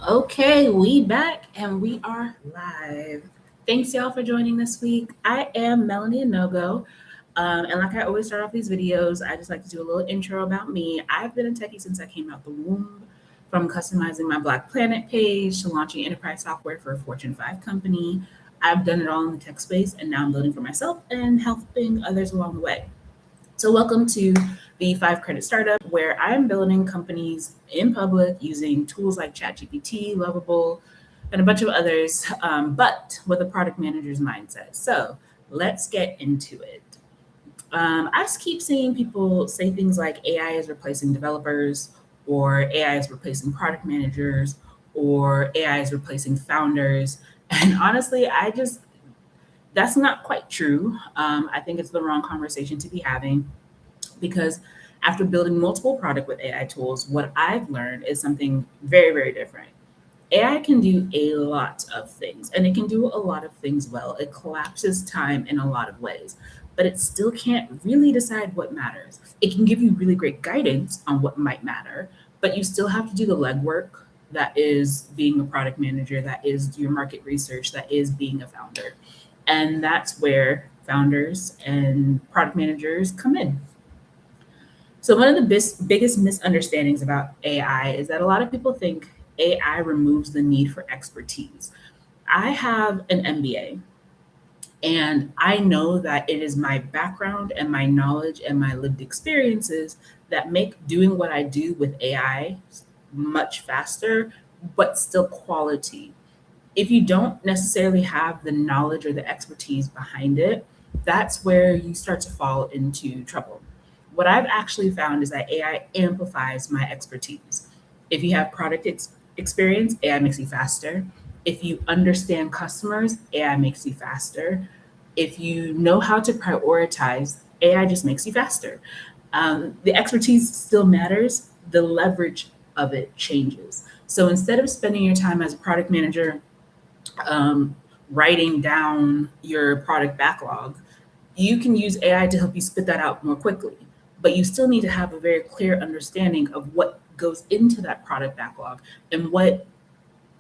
Okay, we back and we are live. Thanks y'all for joining this week. I am Melanie Nnogo. And like I always start off these videos, I just like to do a little intro about me. I've been a techie since I came out the womb, from customizing my Black Planet page to launching enterprise software for a Fortune 5 company. I've done it all in the tech space, and now I'm building for myself and helping others along the way. So, welcome to the 5 Credit Startup, where I'm building companies in public using tools like ChatGPT, Lovable, and a bunch of others, but with a product manager's mindset. So, let's get into it. I just keep seeing people say things like AI is replacing developers, or AI is replacing product managers, or AI is replacing founders. And honestly, that's not quite true. I think it's the wrong conversation to be having because after building multiple product with AI tools, what I've learned is something very, very different. AI can do a lot of things and it can do a lot of things well. It collapses time in a lot of ways, but it still can't really decide what matters. It can give you really great guidance on what might matter, but you still have to do the legwork that is being a product manager, that is your market research, that is being a founder. And that's where founders and product managers come in. So, one of the biggest misunderstandings about AI is that a lot of people think AI removes the need for expertise. I have an MBA, and I know that it is my background and my knowledge and my lived experiences that make doing what I do with AI much faster, but still quality. If you don't necessarily have the knowledge or the expertise behind it, that's where you start to fall into trouble. What I've actually found is that AI amplifies my expertise. If you have experience, AI makes you faster. If you understand customers, AI makes you faster. If you know how to prioritize, AI just makes you faster. The expertise still matters, the leverage of it changes. So instead of spending your time as a product manager um, writing down your product backlog, you can use AI to help you spit that out more quickly. But you still need to have a very clear understanding of what goes into that product backlog and what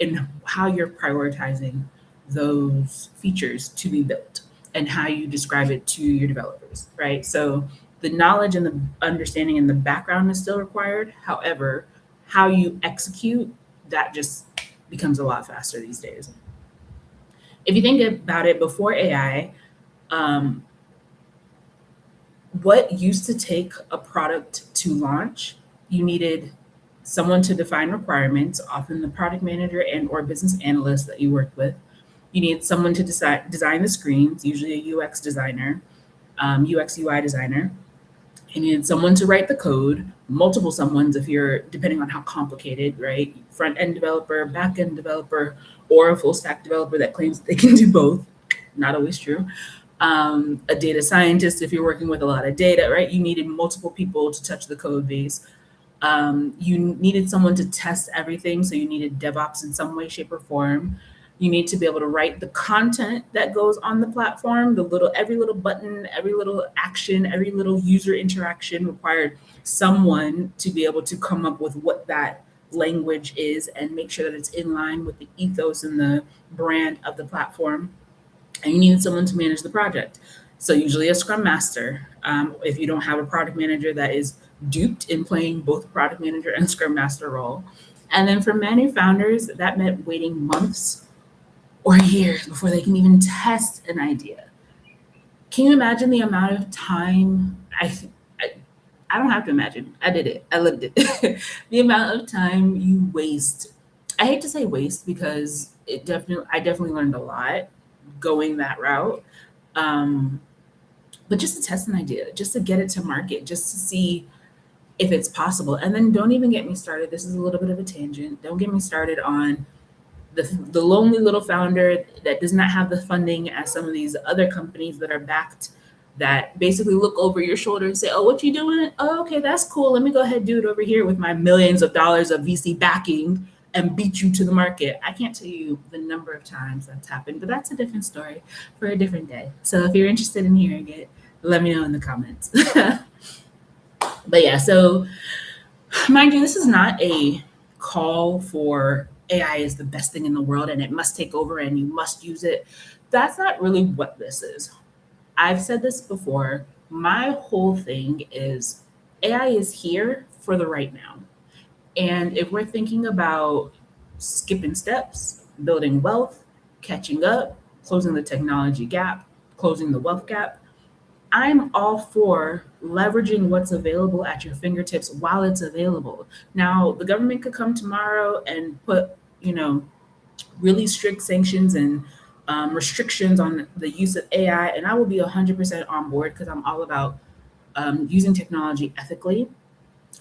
and how you're prioritizing those features to be built and how you describe it to your developers, right? So the knowledge and the understanding and the background is still required. However, how you execute that just becomes a lot faster these days. If you think about it, before AI, um, what used to take a product to launch, you needed someone to define requirements, often the product manager and or business analyst that you worked with. You need someone to design the screens, usually a UX designer, UX UI designer. You needed someone to write the code, multiple someones if you're depending on how complicated, right? Front end developer, back end developer, or a full stack developer that claims they can do both. Not always true. A data scientist if you're working with a lot of data, right? You needed multiple people to touch the code base. You needed someone to test everything, so you needed DevOps in some way, shape, or form. You need to be able to write the content that goes on the platform, every little button, every little action, every little user interaction required someone to be able to come up with what that language is and make sure that it's in line with the ethos and the brand of the platform. And you need someone to manage the project. So usually a scrum master. If you don't have a product manager that is duped in playing both product manager and scrum master role. And then for many founders, that meant waiting months or years before they can even test an idea. Can you imagine the amount of time I, I don't have to imagine. I did it. I lived it. The amount of time you waste. I hate to say waste because I definitely learned a lot going that route. Um, but just to test an idea, just to get it to market, just to see if it's possible. And then don't even get me started. This is a little bit of a tangent. Don't get me started on the lonely little founder that does not have the funding as some of these other companies that are backed, that basically look over your shoulder and say, oh, what you doing? Oh, okay, that's cool. Let me go ahead and do it over here with my millions of dollars of VC backing and beat you to the market. I can't tell you the number of times that's happened, but that's a different story for a different day. So if you're interested in hearing it, let me know in the comments. But yeah, so mind you, this is not a call for AI is the best thing in the world and it must take over and you must use it. That's not really what this is. I've said this before. My whole thing is AI is here for the right now. And if we're thinking about skipping steps, building wealth, catching up, closing the technology gap, closing the wealth gap, I'm all for leveraging what's available at your fingertips while it's available. Now, the government could come tomorrow and put, really strict sanctions and restrictions on the use of AI, and I will be 100% on board because I'm all about using technology ethically.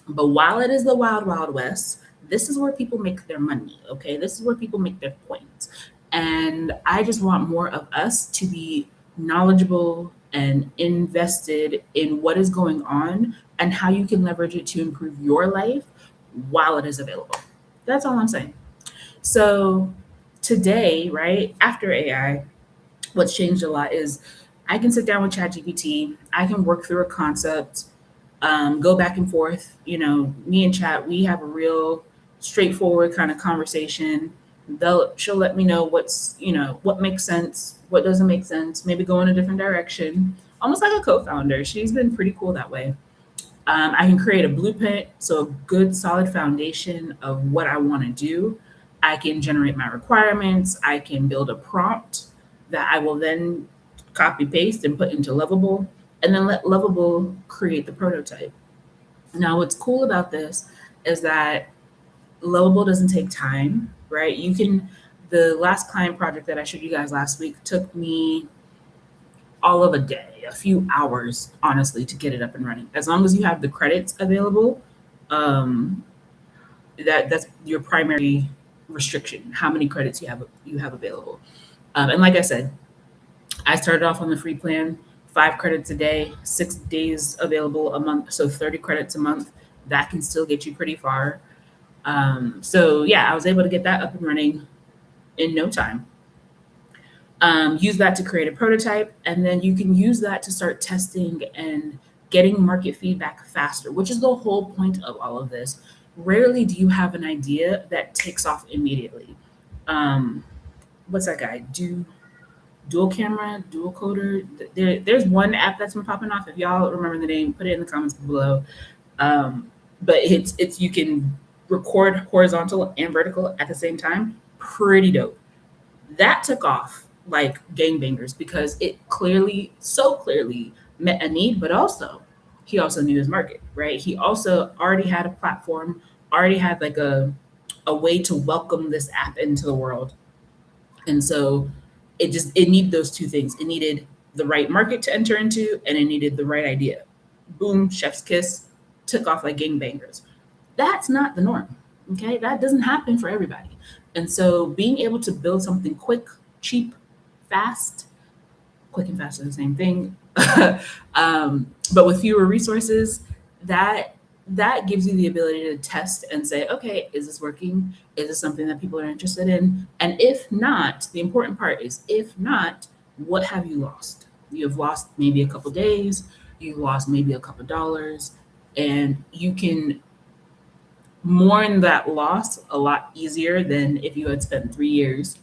But while it is the wild, wild west, this is where people make their money, okay? This is where people make their coins. And I just want more of us to be knowledgeable and invested in what is going on and how you can leverage it to improve your life while it is available. That's all I'm saying. So today, right, after AI, what's changed a lot is I can sit down with ChatGPT, I can work through a concept, go back and forth. Me and Chat, we have a real straightforward kind of conversation. She'll let me know what makes sense, what doesn't make sense, maybe go in a different direction, almost like a co-founder. She's been pretty cool that way. I can create a blueprint, so a good solid foundation of what I want to do. I can generate my requirements. I can build a prompt that I will then copy paste and put into Lovable, and then let Lovable create the prototype. Now, what's cool about this is that Lovable doesn't take time, right? The last client project that I showed you guys last week took me all of a day, a few hours, honestly, to get it up and running. As long as you have the credits available, that's your primary restriction, how many credits you have available. And like I said, I started off on the free plan, 5 credits a day, 6 days available a month, so 30 credits a month. That can still get you pretty far. So yeah, I was able to get that up and running in no time. Use that to create a prototype, and then you can use that to start testing and getting market feedback faster, which is the whole point of all of this. Rarely do you have an idea that takes off immediately. What's that guy? Dual camera, dual coder. There's one app that's been popping off. If y'all remember the name, put it in the comments below. But it's you can record horizontal and vertical at the same time. Pretty dope. That took off like gangbangers because it so clearly met a need, but also he also knew his market, right? He also already had a platform, already had like a way to welcome this app into the world. And so it needed those two things. It needed the right market to enter into, and it needed the right idea. Boom, chef's kiss, took off like gangbangers. That's not the norm. Okay, that doesn't happen for everybody. And so being able to build something quick, cheap, fast, quick and fast are the same thing, but with fewer resources, that gives you the ability to test and say, okay, is this working? Is this something that people are interested in? And if not, the important part is, if not, what have you lost? You've lost maybe a couple days, you've lost maybe a couple dollars, and you can mourn that loss a lot easier than if you had spent 3 years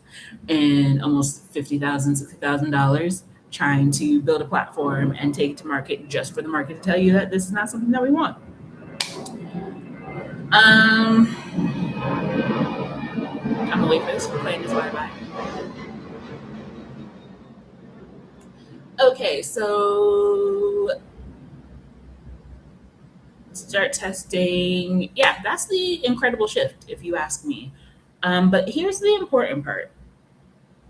and almost $50,000, $60,000 trying to build a platform and take it to market just for the market to tell you that this is not something that we want. I'm gonna wait for this plane to fly by. Okay, so start testing. Yeah, that's the incredible shift, if you ask me. But here's the important part.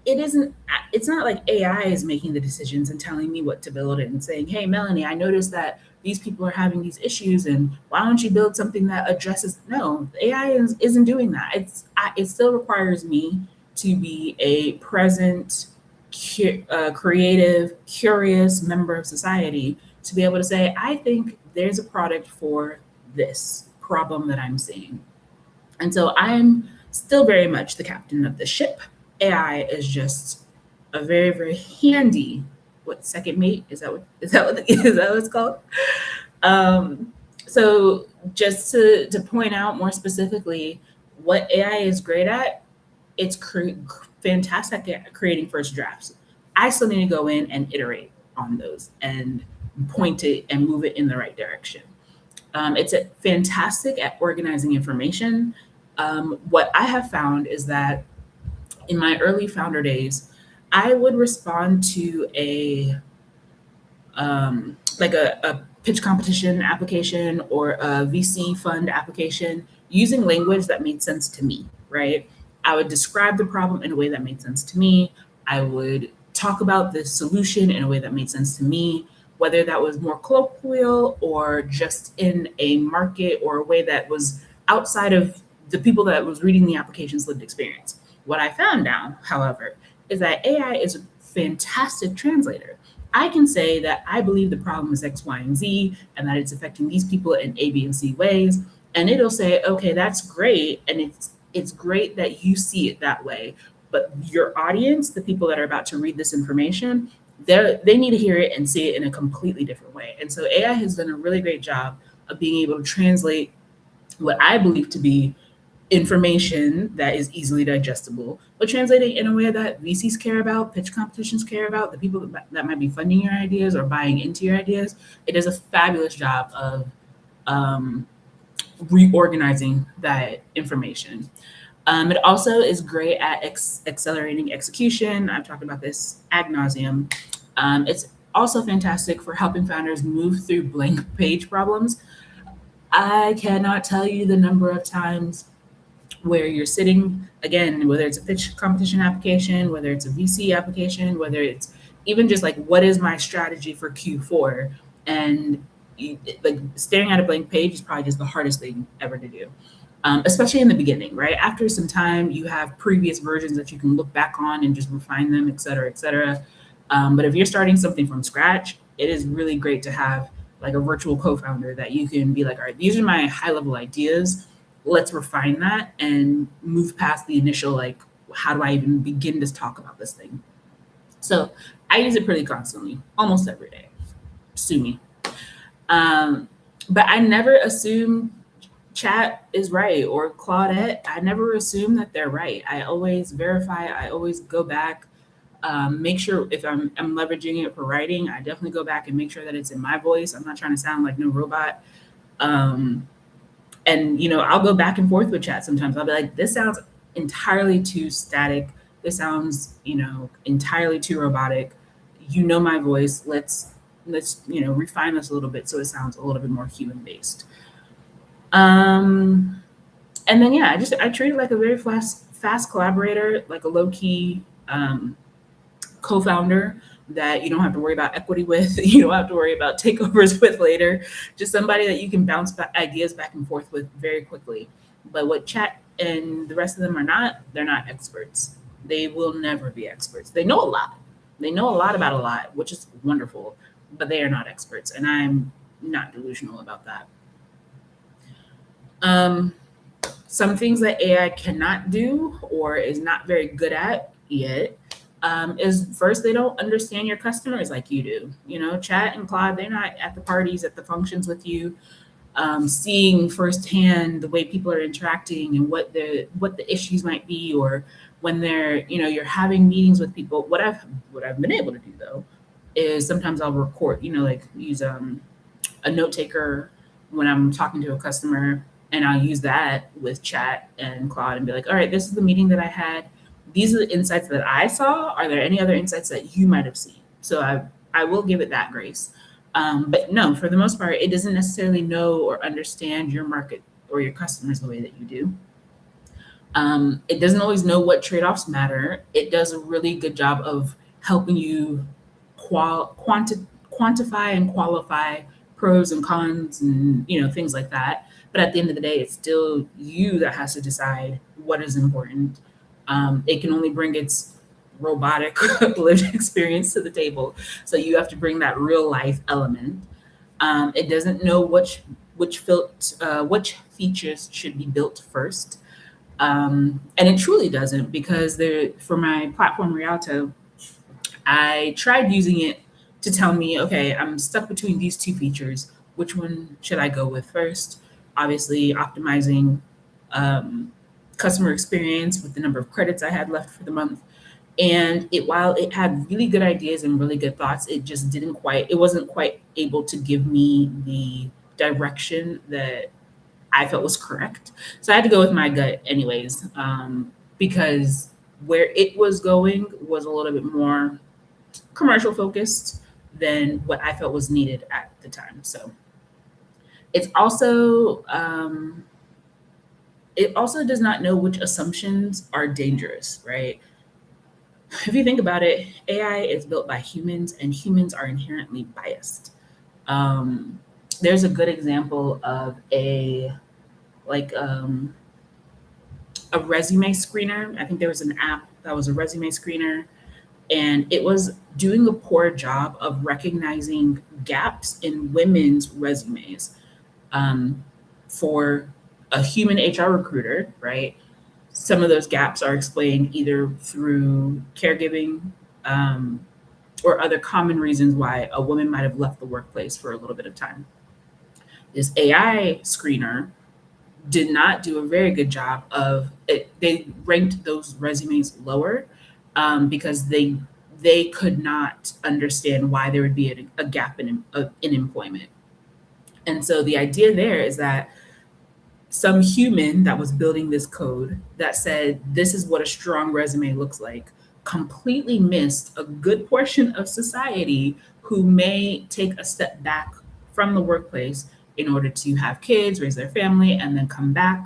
It's not like AI is making the decisions and telling me what to build and saying, hey, Melanie, I noticed that these people are having these issues and why don't you build something that addresses. No, AI isn't doing that. It still requires me to be a present, creative, curious member of society to be able to say, I think there's a product for this problem that I'm seeing. And so I'm still very much the captain of the ship. AI is just a very, very handy second mate? Is that what it's called? So just to point out more specifically, what AI is great at it's fantastic at creating first drafts. I still need to go in and iterate on those and point it and move it in the right direction. It's fantastic at organizing information. What I have found is that in my early founder days, I would respond to a pitch competition application or a VC fund application using language that made sense to me, right? I would describe the problem in a way that made sense to me. I would talk about the solution in a way that made sense to me, whether that was more colloquial or just in a market or a way that was outside of the people that was reading the application's lived experience. What I found now, however, is that AI is a fantastic translator. I can say that I believe the problem is X, Y, and Z, and that it's affecting these people in A, B, and C ways. And it'll say, okay, that's great. And it's great that you see it that way. But your audience, the people that are about to read this information, they need to hear it and see it in a completely different way. And so AI has done a really great job of being able to translate what I believe to be information that is easily digestible, but translating in a way that VCs care about, pitch competitions care about, the people that might be funding your ideas or buying into your ideas. It does a fabulous job of reorganizing that information. It also is great at accelerating execution. I've talked about this ad nauseum. It's also fantastic for helping founders move through blank page problems. I cannot tell you the number of times where you're sitting, again, whether it's a pitch competition application, whether it's a VC application, whether it's even just like, what is my strategy for Q4? And like staring at a blank page is probably just the hardest thing ever to do, especially in the beginning, right? After some time, you have previous versions that you can look back on and just refine them, et cetera, et cetera. But if you're starting something from scratch, it is really great to have like a virtual co-founder that you can be like, all right, these are my high level ideas. Let's refine that and move past the initial, like, how do I even begin to talk about this thing? So I use it pretty constantly, almost every day. Sue me. But I never assume Chat is right or Claudette. I never assume that they're right. I always verify. I always go back, make sure if I'm leveraging it for writing, I definitely go back and make sure that it's in my voice. I'm not trying to sound like no robot. And, I'll go back and forth with Chat sometimes. I'll be like, this sounds entirely too static. This sounds, entirely too robotic. My voice. Let's refine this a little bit so it sounds a little bit more human-based. And then, yeah, I treat it like a very fast collaborator, like a low-key co-founder that you don't have to worry about equity with, you don't have to worry about takeovers with later, just somebody that you can bounce ideas back and forth with very quickly. But what Chat and the rest of them are not, they're not experts. They will never be experts. They know a lot. They know a lot about a lot, which is wonderful, but they are not experts. And I'm not delusional about that. Some things that AI cannot do or is not very good at yet is first, they don't understand your customers like you do. Chat and Claude, they're not at the parties, at the functions with you, seeing firsthand the way people are interacting and what the issues might be, or when they're, you're having meetings with people. What I've been able to do though is sometimes I'll record, like use a note taker when I'm talking to a customer, and I'll use that with Chat and Claude and be like, all right, this is the meeting that I had. These are the insights that I saw. Are there any other insights that you might have seen? So I will give it that grace. But no, for the most part, it doesn't necessarily know or understand your market or your customers the way that you do. It doesn't always know what trade-offs matter. It does a really good job of helping you quantify and qualify pros and cons and things like that. But at the end of the day, it's still you that has to decide what is important. It can only bring its robotic lived experience to the table. So you have to bring that real life element. It doesn't know which features should be built first. And it truly doesn't, because for my platform Rialto, I tried using it to tell me, okay, I'm stuck between these two features. Which one should I go with first? Obviously, optimizing customer experience with the number of credits I had left for the month. And while it had really good ideas and really good thoughts, it wasn't quite able to give me the direction that I felt was correct. So I had to go with my gut anyways, because where it was going was a little bit more commercial focused than what I felt was needed at the time. So it's also it also does not know which assumptions are dangerous, right? If you think about it, AI is built by humans, and humans are inherently biased. Um, there's a good example of like um, a resume screener. I think there was an app that was a resume screener, and it was doing a poor job of recognizing gaps in women's resumes. Um, for a human HR recruiter, right? Some of those gaps are explained either through caregiving, um, or other common reasons why a woman might have left the workplace for a little bit of time. This AI screener did not do a very good job of it. They ranked those resumes lower, because they could not understand why there would be a gap in employment. And so the idea there is that some human that was building this code that said this is what a strong resume looks like completely missed a good portion of society who may take a step back from the workplace in order to have kids, raise their family, and then come back,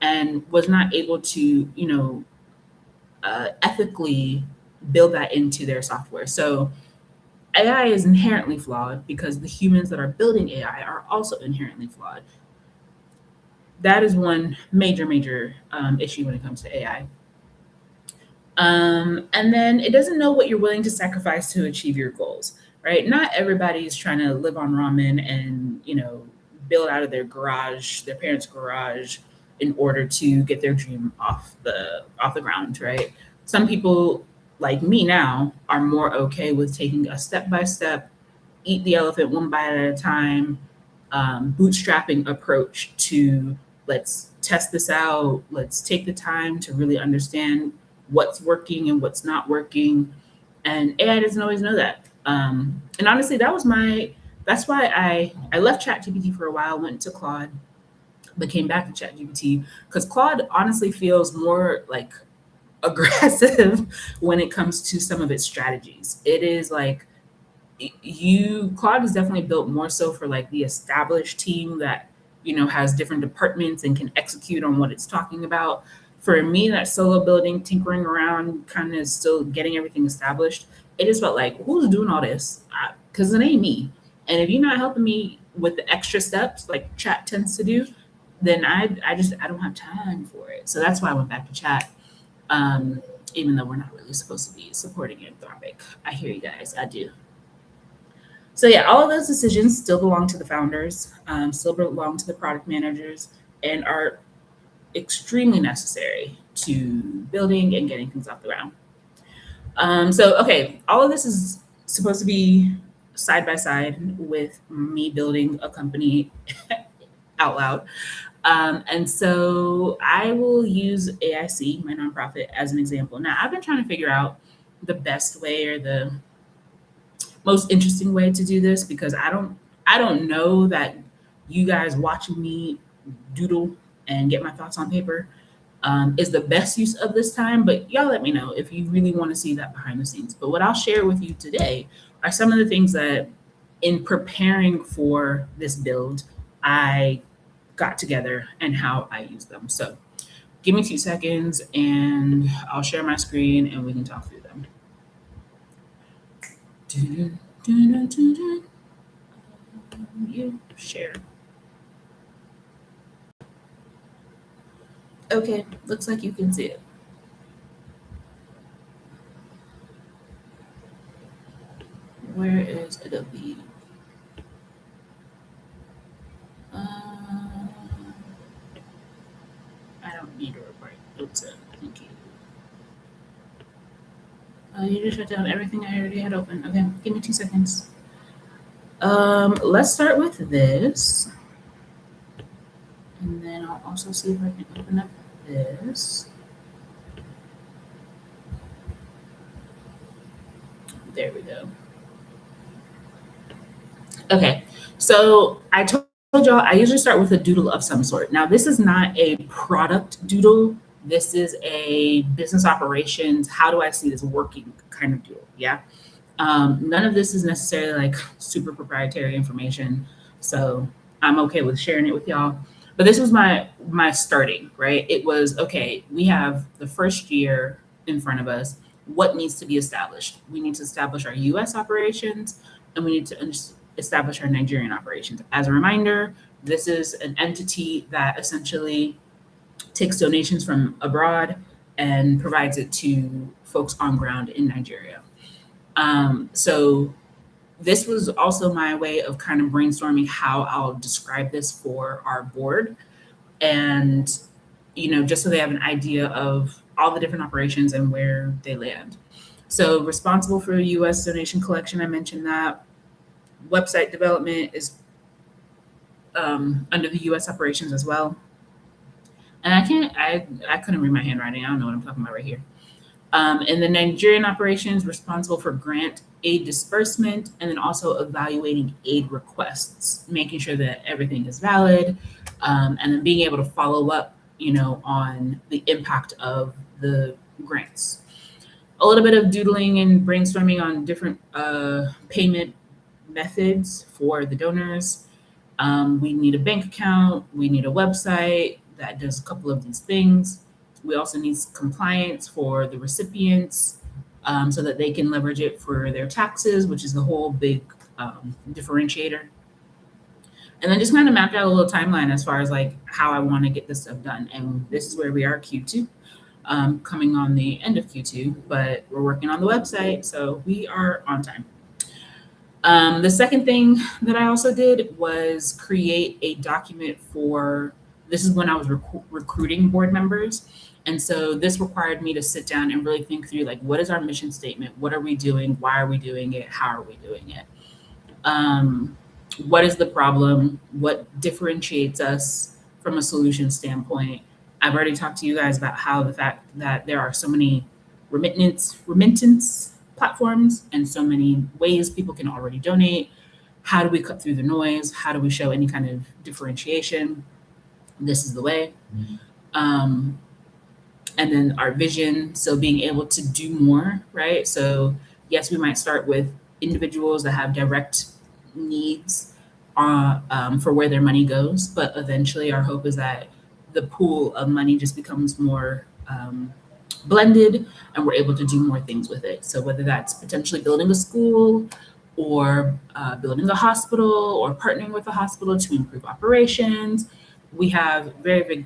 and was not able to, ethically build that into their software. So AI is inherently flawed because the humans that are building AI are also inherently flawed. That is one major issue when it comes to AI. And then it doesn't know what you're willing to sacrifice to achieve your goals, right? Not everybody is trying to live on ramen and, build out of their garage, their parents' garage, in order to get their dream off the ground, right? Some people like me now are more okay with taking a step by step, eat the elephant one bite at a time, bootstrapping approach to let's test this out. Let's take the time to really understand what's working and what's not working. And AI doesn't always know that. And honestly, that's why I left ChatGPT for a while, went to Claude, but came back to ChatGPT because Claude honestly feels more like aggressive when it comes to some of its strategies. It is like Claude is definitely built more so for like the established team that has different departments and can execute on what it's talking about. For me, that solo building, tinkering around, kind of still getting everything established, it just felt like, who's doing all this? Because it ain't me. And if you're not helping me with the extra steps like chat tends to do, then I don't have time for it. So that's why I went back to chat. Even though we're not really supposed to be supporting Anthropic. I hear you guys, I do. So yeah, all of those decisions still belong to the founders, still belong to the product managers, and are extremely necessary to building and getting things off the ground. So okay, all of this is supposed to be side by side with me building a company out loud. And so I will use AIC, my nonprofit, as an example. Now, I've been trying to figure out the best way or the most interesting way to do this because I don't know that you guys watching me doodle and get my thoughts on paper is the best use of this time, but y'all let me know if you really want to see that behind the scenes. But what I'll share with you today are some of the things that in preparing for this build, I got together and how I use them. So give me 2 seconds and I'll share my screen and we can talk through them. You share. Okay, looks like you can see it. Where is Adobe? I don't need a report. Oops, thank you. You just shut down everything I already had open. Okay, give me 2 seconds. Let's start with this. And then I'll also see if I can open up this. was. There we go. Okay, so I told y'all I usually start with a doodle of some sort. Now, this is not a product doodle. This is a business operations. How do I see this working kind of doodle? Yeah. None of this is necessarily like super proprietary information, so I'm okay with sharing it with y'all. But this was my starting, right? It was okay. We have the first year in front of us. What needs to be established? We need to establish our U.S. operations, and we need to establish our Nigerian operations. As a reminder, this is an entity that essentially takes donations from abroad and provides it to folks on ground in Nigeria. So this was also my way of kind of brainstorming how I'll describe this for our board, and just so they have an idea of all the different operations and where they land. So responsible for U.S. donation collection, I mentioned that. Website development is under the U.S. operations as well. And I couldn't read my handwriting. I don't know what I'm talking about right here. And the Nigerian operations responsible for grant aid disbursement, and then also evaluating aid requests, making sure that everything is valid, and then being able to follow up, on the impact of the grants. A little bit of doodling and brainstorming on different payment methods for the donors. We need a bank account. We need a website that does a couple of these things. We also need compliance for the recipients, so that they can leverage it for their taxes, which is the whole big differentiator. And then just kind of mapped out a little timeline as far as like how I want to get this stuff done. And this is where we are, Q2, coming on the end of Q2, but we're working on the website, so we are on time. The second thing that I also did was create a document for, this is when I was recruiting board members. And so this required me to sit down and really think through, like, what is our mission statement? What are we doing? Why are we doing it? How are we doing it? What is the problem? What differentiates us from a solution standpoint? I've already talked to you guys about how the fact that there are so many remittance platforms and so many ways people can already donate. How do we cut through the noise? How do we show any kind of differentiation? This is the way. And then our vision, so being able to do more, right? So yes, we might start with individuals that have direct needs for where their money goes, but eventually our hope is that the pool of money just becomes more blended, and we're able to do more things with it. So whether that's potentially building a school, or building a hospital, or partnering with a hospital to improve operations, we have very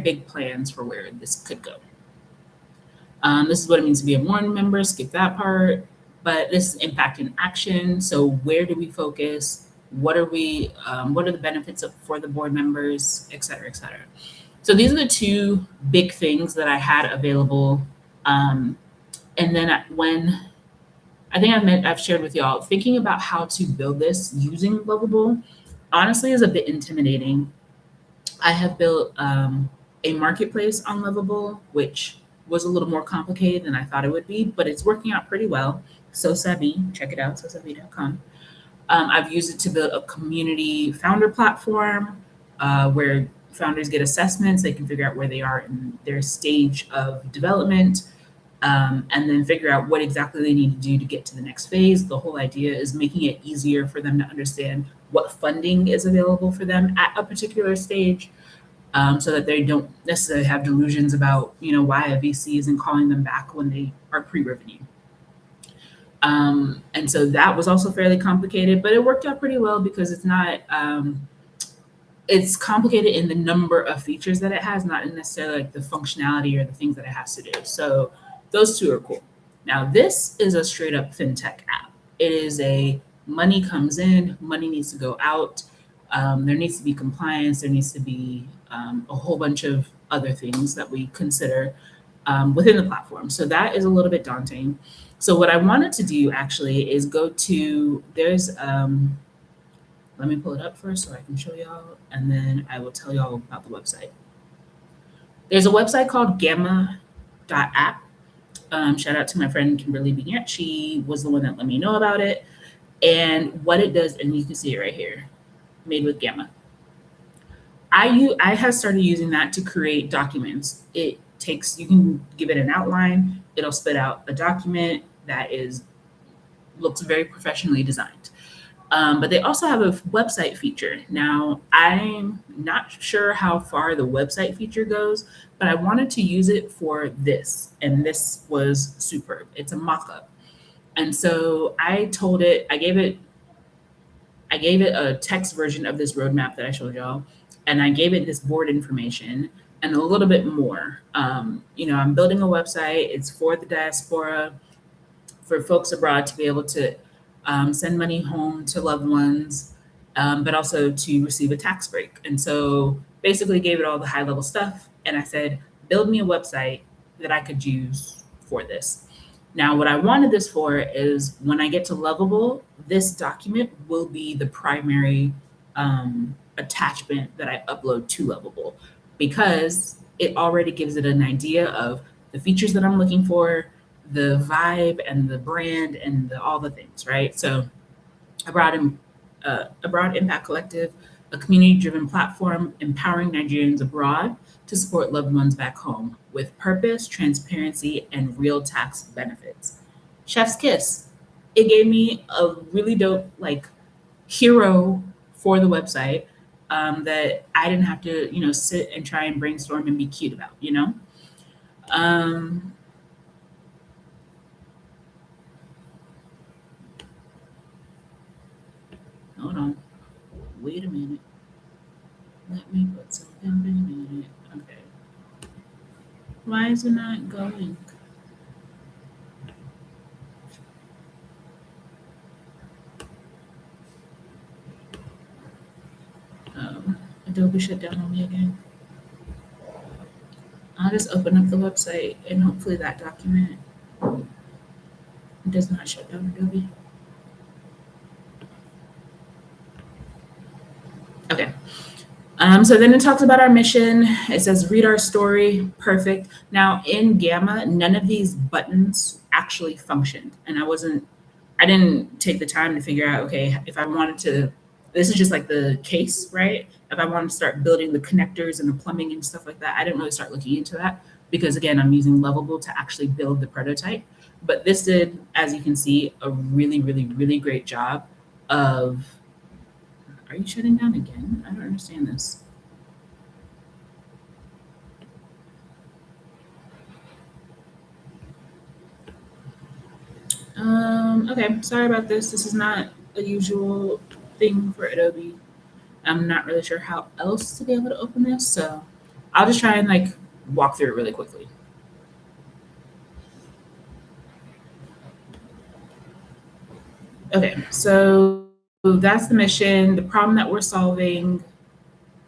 big plans for where this could go. This is what it means to be a board member, skip that part, but this is impact in action. So where do we focus? What are the benefits for the board members, et cetera, et cetera. So these are the two big things that I had available. And then when I think I've shared with y'all, thinking about how to build this using Lovable, honestly, is a bit intimidating. I have built a marketplace on Lovable, which was a little more complicated than I thought it would be, but it's working out pretty well. SewSabi, check it out, SewSabi.com. I've used it to build a community founder platform where founders get assessments. They can figure out where they are in their stage of development, and then figure out what exactly they need to do to get to the next phase. The whole idea is making it easier for them to understand what funding is available for them at a particular stage, so that they don't necessarily have delusions about, why a VC isn't calling them back when they are pre-revenue. And so that was also fairly complicated, but it worked out pretty well because it's not, it's complicated in the number of features that it has, not necessarily like the functionality or the things that it has to do. So those two are cool. Now, this is a straight up fintech app. It is money comes in, money needs to go out. There needs to be compliance. There needs to be a whole bunch of other things that we consider within the platform. So that is a little bit daunting. So what I wanted to do actually is go to, let me pull it up first so I can show y'all, and then I will tell y'all about the website. There's a website called gamma.app. Shout out to my friend Kimberly Vignette. She was the one that let me know about it. And what it does, and you can see it right here, made with Gamma. I have started using that to create documents. You can give it an outline, it'll spit out a document that looks very professionally designed. But they also have a website feature. Now, I'm not sure how far the website feature goes, but I wanted to use it for this, and this was superb. It's a mock-up. And so I gave it a text version of this roadmap that I showed y'all, and I gave it this board information and a little bit more. I'm building a website. It's for the diaspora, for folks abroad to be able to send money home to loved ones, but also to receive a tax break. And so basically gave it all the high level stuff. And I said, build me a website that I could use for this. Now, what I wanted this for is when I get to Lovable, this document will be the primary attachment that I upload to Lovable, because it already gives it an idea of the features that I'm looking for, the vibe and the brand and all the things, right? So Abroad Impact Collective, a community-driven platform empowering Nigerians abroad to support loved ones back home with purpose, transparency, and real tax benefits. Chef's kiss. It gave me a really dope hero for the website that I didn't have to sit and try and brainstorm and be cute about. Hold on. Wait a minute. Let me put something in it. Okay. Why is it not going? Adobe shut down on me again. I'll just open up the website and hopefully that document does not shut down Adobe. Okay. So then it talks about our mission. It says, read our story. Perfect. Now in Gamma, none of these buttons actually functioned. And I didn't take the time to figure out, okay, if I wanted to, this is just like the case, right? If I wanted to start building the connectors and the plumbing and stuff like that, I didn't really start looking into that because again, I'm using Lovable to actually build the prototype. But this did, as you can see, a really, really, really great job of, are you shutting down again? I don't understand this. Okay, sorry about this. This is not a usual thing for Adobe. I'm not really sure how else to be able to open this, so I'll just try and walk through it really quickly. Okay, so that's the mission, the problem that we're solving.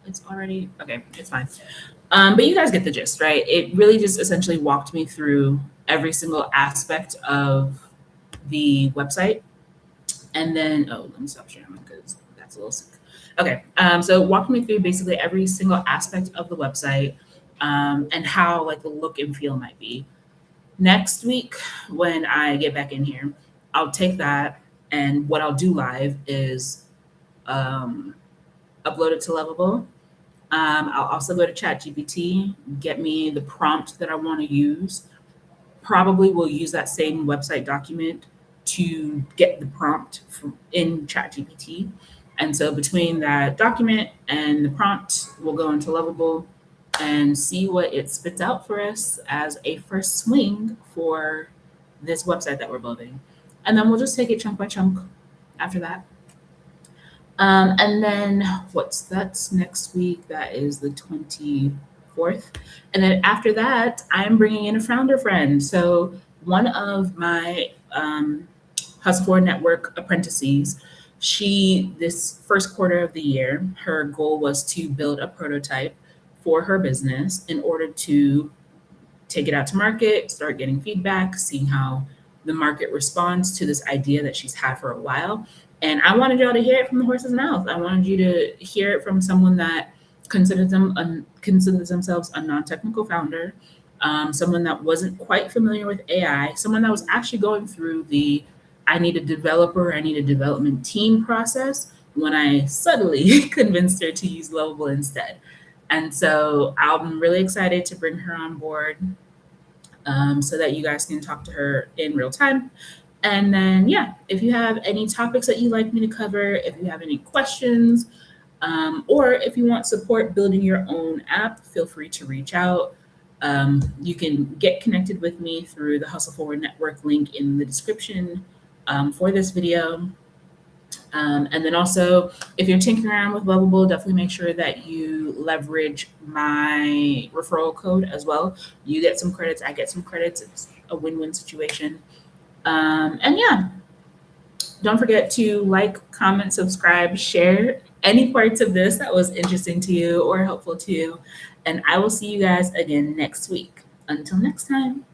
It's already, okay, it's fine. But you guys get the gist, right? It really just essentially walked me through every single aspect of the website. And then, let me stop sharing because that's a little sick. Okay, so walk me through basically every single aspect of the website and how the look and feel might be. Next week, when I get back in here, I'll take that and what I'll do live is upload it to Lovable. I'll also go to ChatGPT, get me the prompt that I want to use. Probably will use that same website document to get the prompt in ChatGPT. And so between that document and the prompt, we'll go into Lovable and see what it spits out for us as a first swing for this website that we're building. And then we'll just take it chunk by chunk after that. And then that's next week? That is the 24th. And then after that, I'm bringing in a founder friend. So one of my Hustle for Network apprentices, this first quarter of the year, her goal was to build a prototype for her business in order to take it out to market, start getting feedback, see how the market responds to this idea that she's had for a while. And I wanted y'all to hear it from the horse's mouth. I wanted you to hear it from someone that considers considers themselves a non-technical founder, someone that wasn't quite familiar with AI, someone that was actually going through the I need a developer, I need a development team process when I subtly convinced her to use Lovable instead. And so I'm really excited to bring her on board so that you guys can talk to her in real time. And then, yeah, if you have any topics that you'd like me to cover, if you have any questions, or if you want support building your own app, feel free to reach out. You can get connected with me through the Hustle Forward Network link in the description for this video. And then also, if you're tinkering around with Lovable, definitely make sure that you leverage my referral code as well. You get some credits, I get some credits. It's a win-win situation. And yeah, don't forget to like, comment, subscribe, share any parts of this that was interesting to you or helpful to you. And I will see you guys again next week. Until next time.